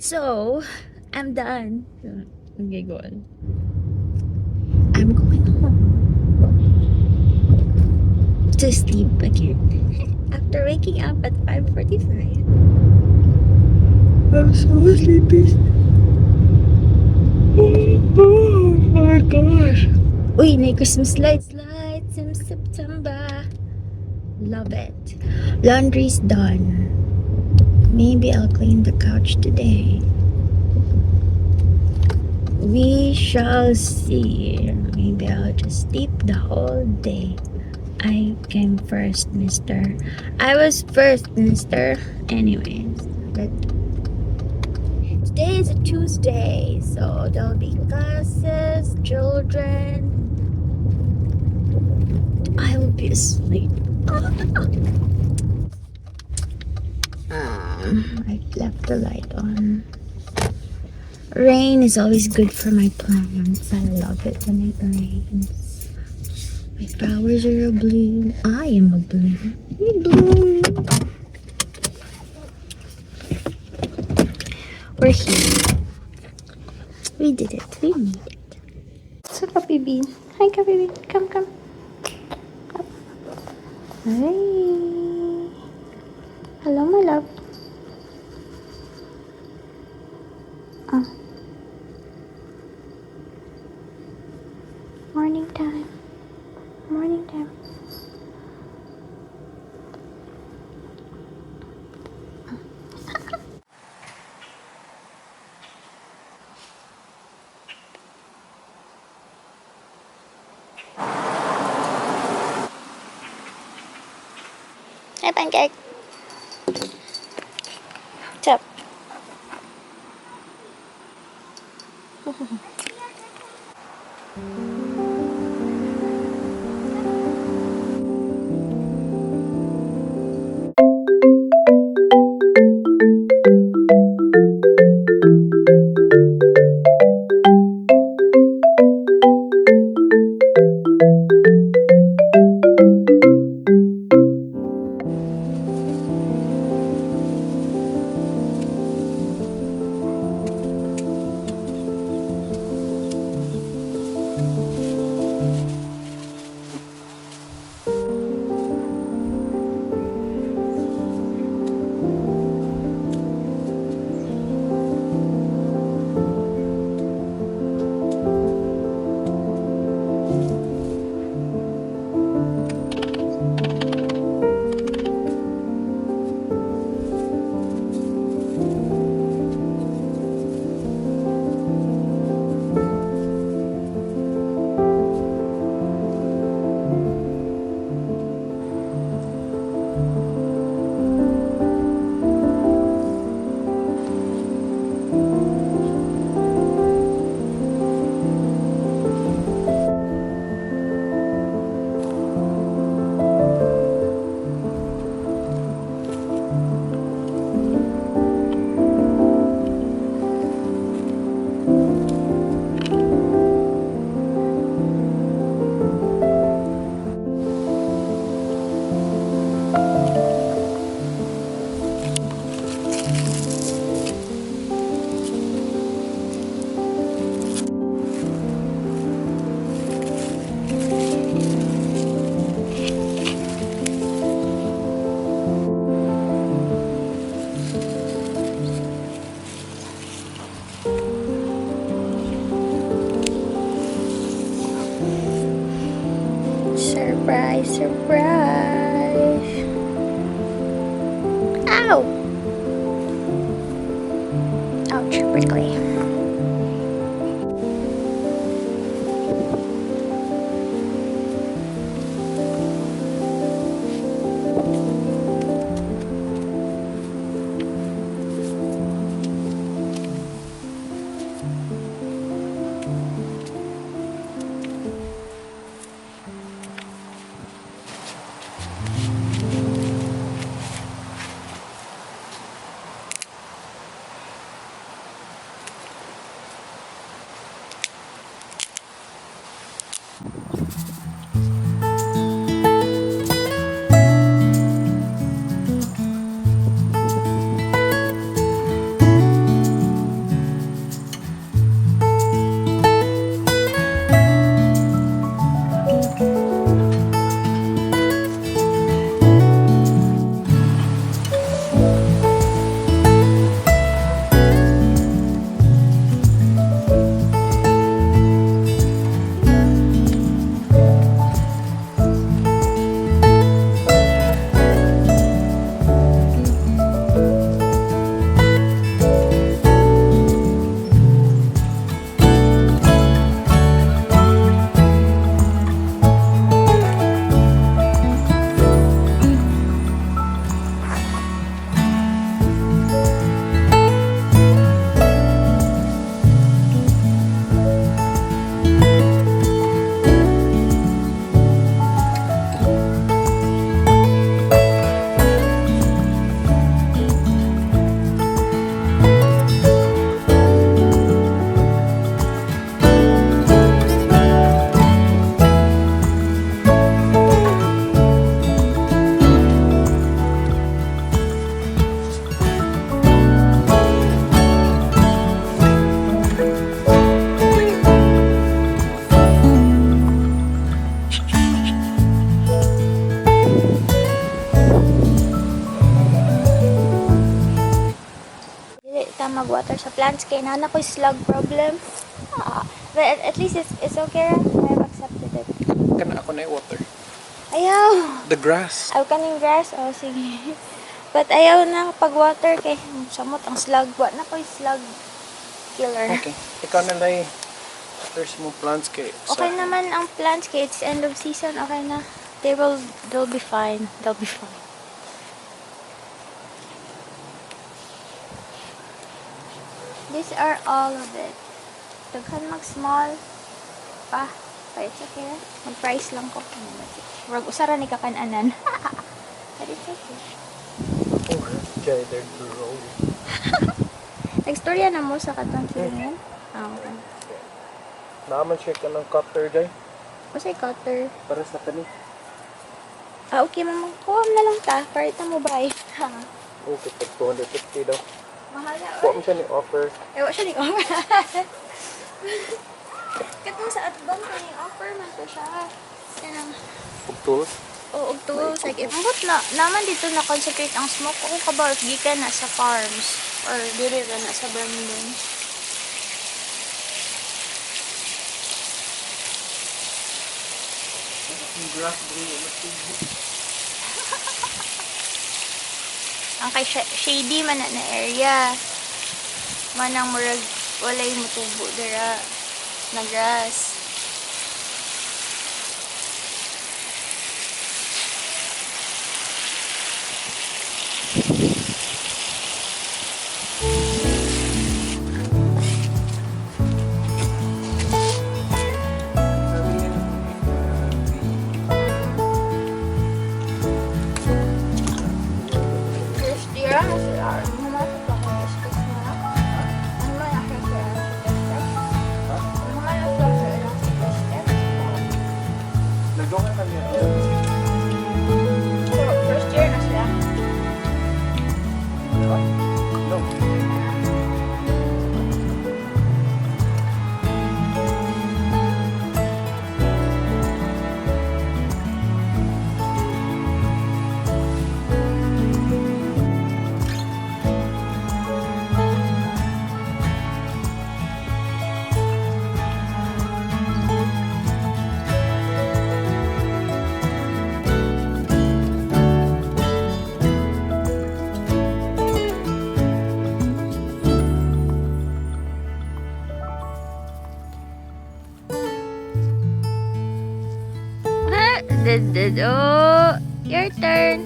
So, I'm done. Okay, go on. I'm going home to sleep again. After waking up at 5:45. I'm so sleepy. Oh my gosh. Uy, may Christmas lights in September. Love it. Laundry's done. Maybe I'll clean the couch today. We shall see. Maybe I'll just sleep the whole day. I came first, mister. I was first, mister. Anyways, but today is a Tuesday, so there'll be classes, children. I will be asleep. I left the light on. Rain is always good for my plants. I love it when it rains. My flowers are a bloom. I am a bloom. You bloom. We're here. We did it. We made it. So, Kapi Bean. Hi, Kapi Bean. Come, come. Come. Hey. Hello, my love. Oh, morning time. Morning time. Hi, pancake. What's up? Surprise, surprise. Ow! Ouch, prickly. ta mag-water sa plants kay nana ko slug problem. But at least it's okay. I've accepted it. Kana ako na water. Ayaw. The grass. Ayaw kaning grass. Oh, sige. But ayaw na pag-water kay samot ang slug. Wa na ko slug killer. Okay. Ikaw na lang there's more plants kay Okay naman ang plants kay it's end of season. Okay na. They'll be fine. They'll be fine. These are all of it. Daghan mag-small pa. But it's okay. Mag-price lang ko. Wag usara ni kakananan. But it's okay. Oh, jay, they're growing. Nagstorya na mo sa katong kilingin? Okay. Naaman siya ka ng cutter, jay. Kasi cutter. Para sa kani. Okay, mama. Kuha na lang ta. Para ita mo buy. Okay, pag 250 daw. Mahal na. Kuha mo siya ni offer. Ewa siya ni offer. Katong sa atbang ko ni offer man to siya. Yan ang... Pagtulog. Oo, tools. Like, ibang na, naman dito na-concentrate ang smoke. Kung kabaw, gikan na sa farms. Or diri na sa Brandon. Yung grass green, Ang kay shady man na area. Manang murag walay mutubo dira na grass. Nagdungan kami. First year na sila. No. Oh, your turn.